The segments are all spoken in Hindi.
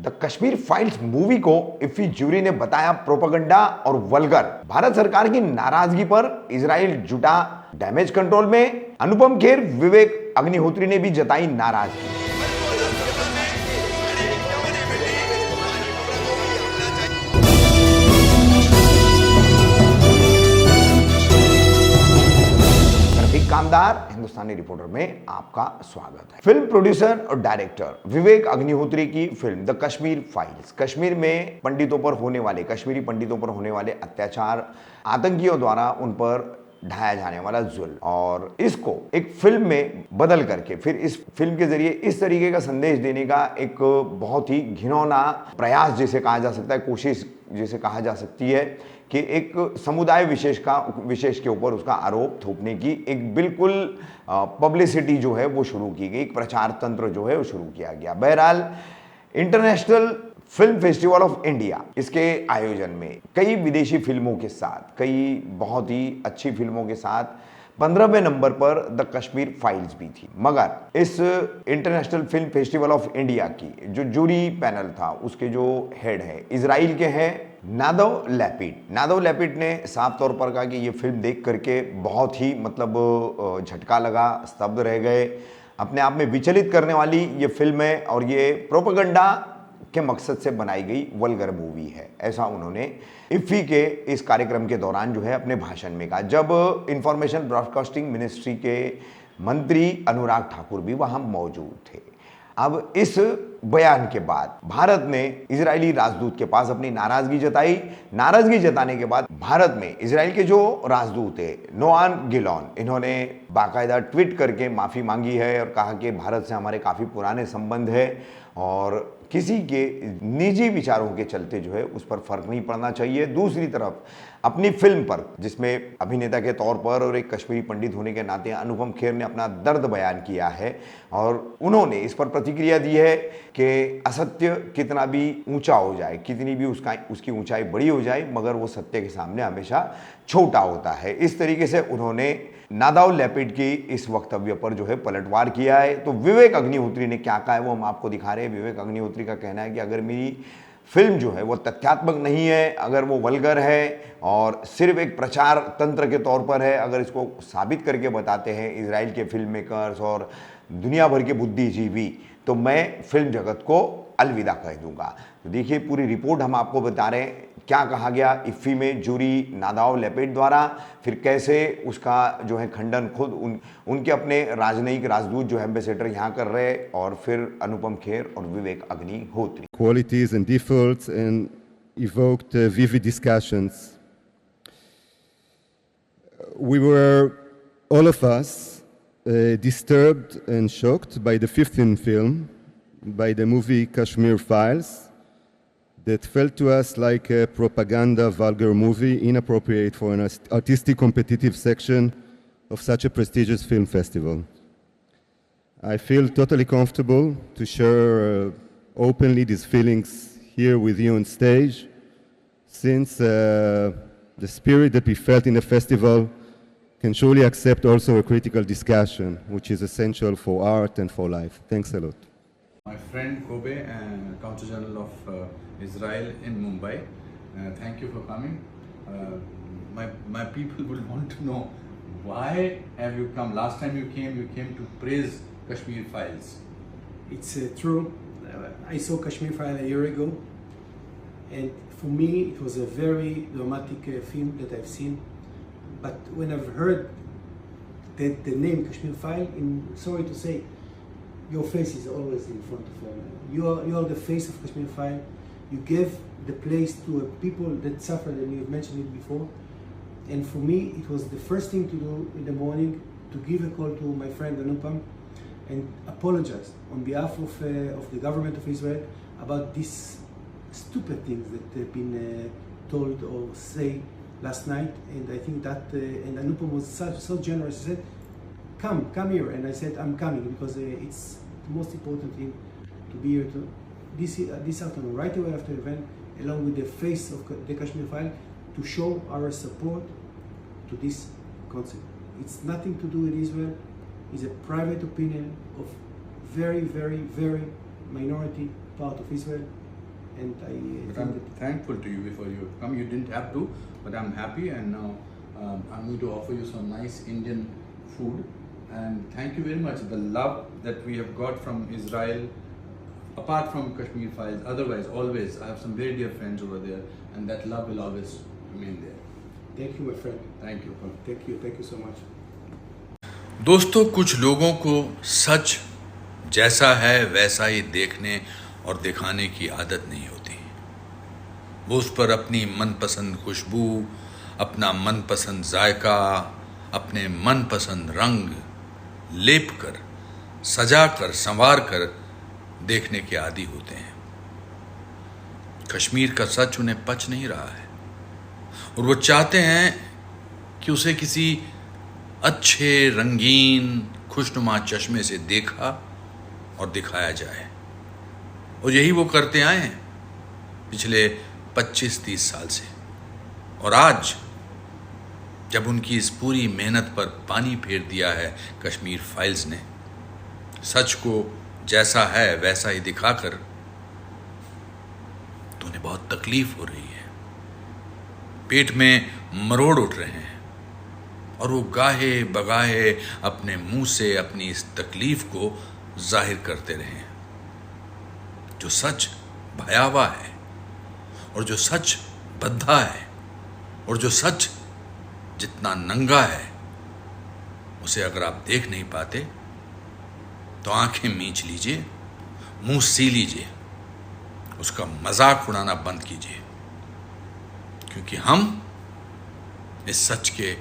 द कश्मीर फाइल्स मूवी को इफ्फी ज्यूरी ने बताया प्रोपेगेंडा और वल्गर। भारत सरकार की नाराजगी पर इजराइल जुटा डैमेज कंट्रोल में। अनुपम खेर, विवेक अग्निहोत्री ने भी जताई नाराजगी। कामदार हिंदुस्तानी रिपोर्टर में आपका स्वागत है। फिल्म प्रोड्यूसर और डायरेक्टर विवेक अग्निहोत्री की film the Kashmir files Kashmir में कश्मीरी पंडितों पर होने वाले अत्याचार, आतंकियों द्वारा उन पर ढाया जाने वाला जुल्म, और इसको एक फिल्म में बदल करके फिर इस फिल्म के जरिए इस तरीके का संदेश देने का एक बहुत ही घिनौना प्रयास जिसे कहा जा सकता है, कोशिश जिसे कहा जा सकती है कि एक समुदाय विशेष के ऊपर उसका आरोप थोपने की एक बिल्कुल पब्लिसिटी जो है वो शुरू की गई, एक प्रचार तंत्र जो है वो शुरू किया गया। बहरहाल international film festival of India, इसके आयोजन में कई विदेशी फिल्मों के साथ, कई बहुत ही अच्छी फिल्मों के साथ 15वें नंबर पर द कश्मीर फाइल्स भी थी। मगर इस international film festival of India की जो जूरी पैनल था, उसके जो हेड है इजराइल के हैं नादव लैपिड ने साफ तौर पर कहा कि ये फिल्म देख करके बहुत ही झटका लगा, स्तब्ध रह गए। अपने आप में विचलित करने वाली ये फिल्म है और ये प्रोपेगेंडा के मकसद से बनाई गई वल्गर मूवी है, ऐसा उन्होंने इफ्फी के इस कार्यक्रम के दौरान जो है अपने भाषण में कहा, जब इंफॉर्मेशन ब्रॉडकास्टिंग मिनिस्ट्री के मंत्री अनुराग ठाकुर भी वहां मौजूद थे। अब इस बयान के बाद भारत ने इजरायली राजदूत के पास अपनी नाराजगी जताने के बाद भारत में इजराइल के जो राजदूत है नोआन गिलॉन, इन्होंने बाकायदा ट्वीट करके माफी मांगी है और कहा कि भारत से हमारे काफी पुराने संबंध है और किसी के निजी विचारों के चलते जो है उस पर फर्क नहीं पड़ना चाहिए। दूसरी तरफ अपनी फिल्म पर, जिसमें अभिनेता के तौर पर और एक कश्मीरी पंडित होने के नाते अनुपम खेर ने अपना दर्द बयान किया है और उन्होंने इस पर प्रतिक्रिया दी है कि असत्य कितना भी ऊंचा हो जाए, कितनी भी उसकी ऊंचाई बड़ी हो जाए, मगर वो सत्य के सामने हमेशा छोटा होता है। इस तरीके से उन्होंने नादाव लैपिड की इस वक्तव्य पर जो है पलटवार किया है। तो विवेक अग्निहोत्री ने क्या कहा है वो हम आपको दिखा रहे हैं। विवेक अग्निहोत्री का कहना है कि अगर मेरी फिल्म जो है वो तथ्यात्मक नहीं है, अगर वो वल्गर है और सिर्फ एक प्रचार तंत्र के तौर पर है, अगर इसको साबित करके बताते हैं इजराइल के फिल्म मेकर्स और दुनिया भर के बुद्धिजीवी, तो मैं फिल्म जगत को अलविदा कह दूंगा। तो देखिए पूरी रिपोर्ट हम आपको बता रहे हैं, क्या कहा गया इफ्फी में जूरी नादाव लैपिड द्वारा, फिर कैसे उसका जो है खंडन खुद उनके अपने राजनयिक राजदूत जो है एम्बेसडर यहाँ कर रहे, और फिर अनुपम खेर और Vivek Agnihotri. Qualities and defaults and evoked vivid discussions. We were, all of us, disturbed and shocked by the 15th film, by the movie Kashmir Files, that felt to us like a propaganda vulgar movie, inappropriate for an artistic competitive section of such a prestigious film festival. I feel totally comfortable to share openly these feelings here with you on stage, since the spirit that we felt in the festival can surely accept also a critical discussion, which is essential for art and for life. Thanks a lot. My friend Kobe, Consul General of Israel in Mumbai, thank you for coming. My people will want to know, why have you come? Last time you came to praise Kashmir Files. It's true. I saw Kashmir Files a year ago, and for me it was a very dramatic film that I've seen. But when I've heard the name Kashmir Files, sorry to say, your face is always in front of them. You are the face of Kashmir Files. You gave the place to a people that suffered, and you've mentioned it before. And for me, it was the first thing to do in the morning, to give a call to my friend Anupam and apologize on behalf of the government of Israel about these stupid things that have been told or say last night. And I think that, and Anupam was so generous. He said, come here. And I said, I'm coming, because it's the most important thing to be here this afternoon, right away after the event, along with the face of the Kashmir File, to show our support to this concept. It's nothing to do with Israel. It's a private opinion of very, very, very minority part of Israel. and I But think I'm that thankful to you before you come. You didn't have to, but I'm happy, and now I'm going to offer you some nice Indian food. And thank you very much. The love that we have got from Israel, apart from Kashmir Files, otherwise, always, I have some very dear friends over there, and that love will always remain there. thank you, my friend. Thank you. Thank you so much. दोस्तों, कुछ लोगों को सच जैसा है वैसा ही देखने और दिखाने की आदत नहीं होती। वो उस पर अपनी मनपसंद खुशबू, अपना मनपसंद जायका, अपने मनपसंद रंग लेप कर, सजा कर, संवार कर देखने के आदी होते हैं। कश्मीर का सच उन्हें पच नहीं रहा है और वो चाहते हैं कि उसे किसी अच्छे, रंगीन, खुशनुमा चश्मे से देखा और दिखाया जाए, और यही वो करते आए हैं पिछले 25-30 साल से। और आज जब उनकी इस पूरी मेहनत पर पानी फेर दिया है कश्मीर फाइल्स ने, सच को जैसा है वैसा ही दिखाकर, तो उन्हें बहुत तकलीफ हो रही है, पेट में मरोड़ उठ रहे हैं, और वो गाहे बगाहे अपने मुंह से अपनी इस तकलीफ को जाहिर करते रहे। जो सच भयावह है, और जो सच बद्धा है, और जो सच जितना नंगा है, उसे अगर आप देख नहीं पाते तो आंखें मींच लीजिए, मुंह सी लीजिए, उसका मजाक उड़ाना बंद कीजिए, क्योंकि हम इस सच के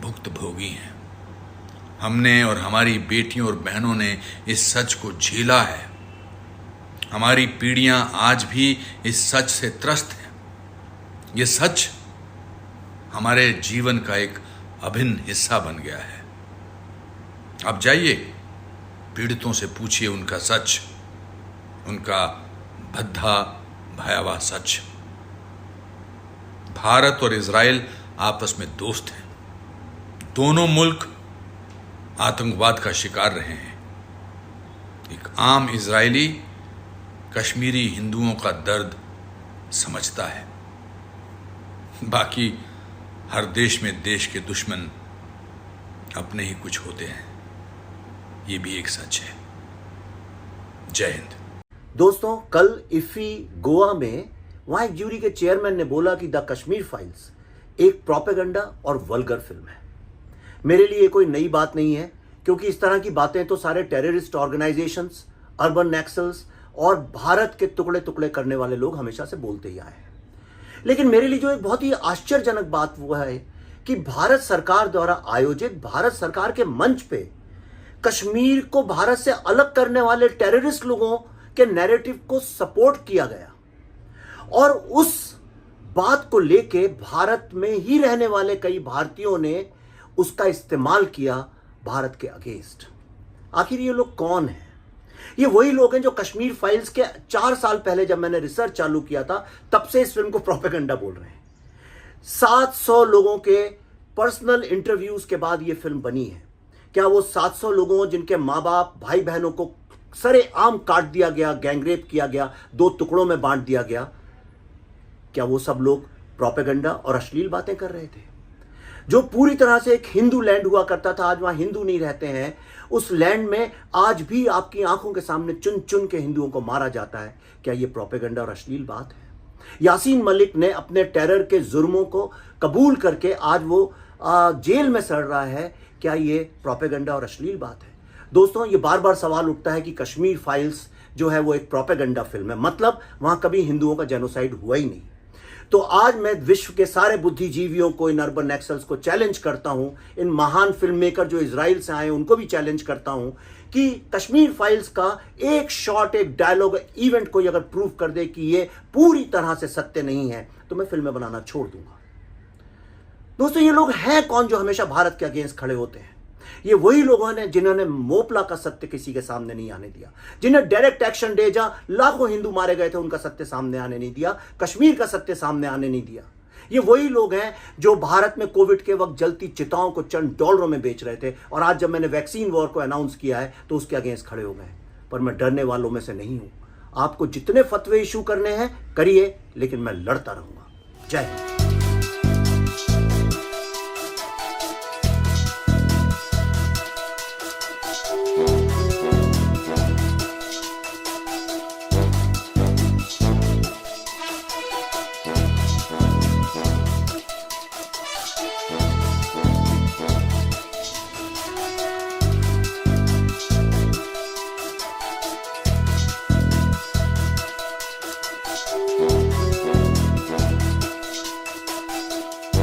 भुक्तभोगी हैं। हमने और हमारी बेटियों और बहनों ने इस सच को झेला है। हमारी पीढ़ियां आज भी इस सच से त्रस्त हैं। ये सच हमारे जीवन का एक अभिन्न हिस्सा बन गया है। आप जाइए, पीड़ितों से पूछिए उनका सच, उनका भद्दा भयावह सच। भारत और इजराइल आपस में दोस्त हैं। दोनों मुल्क आतंकवाद का शिकार रहे हैं। एक आम इजरायली कश्मीरी हिंदुओं का दर्द समझता है। बाकी हर देश में देश के दुश्मन अपने ही कुछ होते हैं, ये भी एक सच है। जय हिंद। दोस्तों, कल इफी गोवा में वहां एक ज्यूरी के चेयरमैन ने बोला कि द कश्मीर फाइल्स एक प्रोपेगेंडा और वल्गर फिल्म है। मेरे लिए कोई नई बात नहीं है, क्योंकि इस तरह की बातें तो सारे टेररिस्ट ऑर्गेनाइजेशंस, अर्बन नक्सल्स और भारत के टुकड़े टुकड़े करने वाले लोग हमेशा से बोलते ही आए हैं। लेकिन मेरे लिए जो एक बहुत ही आश्चर्यजनक बात हुआ है कि भारत सरकार द्वारा आयोजित, भारत सरकार के मंच पे कश्मीर को भारत से अलग करने वाले टेररिस्ट लोगों के नैरेटिव को सपोर्ट किया गया, और उस बात को लेके भारत में ही रहने वाले कई भारतीयों ने उसका इस्तेमाल किया भारत के अगेंस्ट। आखिर ये लोग कौन हैं? ये वही लोग हैं जो कश्मीर फाइल्स के 4 साल पहले जब मैंने रिसर्च चालू किया था, तब से इस फिल्म को प्रोपेगेंडा बोल रहे हैं। 700 लोगों के पर्सनल इंटरव्यूज के बाद ये फिल्म बनी है। क्या वो 700 लोगों जिनके माँ बाप, भाई बहनों को सरेआम काट दिया गया, गैंगरेप किया गया, 2 टुकड़ों में बांट दिया गया, क्या वो सब लोग प्रोपेगेंडा और अश्लील बातें कर रहे थे? जो पूरी तरह से एक हिंदू लैंड हुआ करता था, आज वहां हिंदू नहीं रहते हैं। उस लैंड में आज भी आपकी आंखों के सामने चुन चुन के हिंदुओं को मारा जाता है। क्या ये प्रोपेगेंडा और अश्लील बात है? यासीन मलिक ने अपने टेरर के जुर्मों को कबूल करके आज वो जेल में सड़ रहा है। क्या ये प्रोपेगेंडा और अश्लील बात है? दोस्तों, ये बार बार सवाल उठता है कि कश्मीर फाइल्स जो है वो एक प्रोपेगेंडा फिल्म है, मतलब वहां कभी हिंदुओं का जेनोसाइड हुआ ही नहीं। तो आज मैं विश्व के सारे बुद्धिजीवियों को, इन अर्बन नक्सल्स को चैलेंज करता हूं, इन महान फिल्म मेकर जो इजराइल से आए उनको भी चैलेंज करता हूं कि कश्मीर फाइल्स का एक शॉट, एक डायलॉग, इवेंट कोई अगर प्रूव कर दे कि ये पूरी तरह से सत्य नहीं है, तो मैं फिल्में बनाना छोड़ दूंगा। दोस्तों, ये लोग हैं कौन जो हमेशा भारत के अगेंस्ट खड़े होते हैं? ये वही लोग हैं जिन्होंने मोपला का सत्य किसी के सामने नहीं आने दिया, जिन्हें डायरेक्ट एक्शन डे जहां लाखों हिंदू मारे गए थे उनका सत्य सामने आने नहीं दिया, कश्मीर का सत्य सामने आने नहीं दिया। ये वही लोग हैं जो भारत में कोविड के वक्त जलती चिताओं को चंद डॉलरों में बेच रहे थे, और आज जब मैंने वैक्सीन वॉर को अनाउंस किया है तो उसके अगेंस्ट खड़े हो गए। पर मैं डरने वालों में से नहीं हूं। आपको जितने फतवे इशू करने हैं करिए, लेकिन मैं लड़ता रहूंगा। जय हिंद।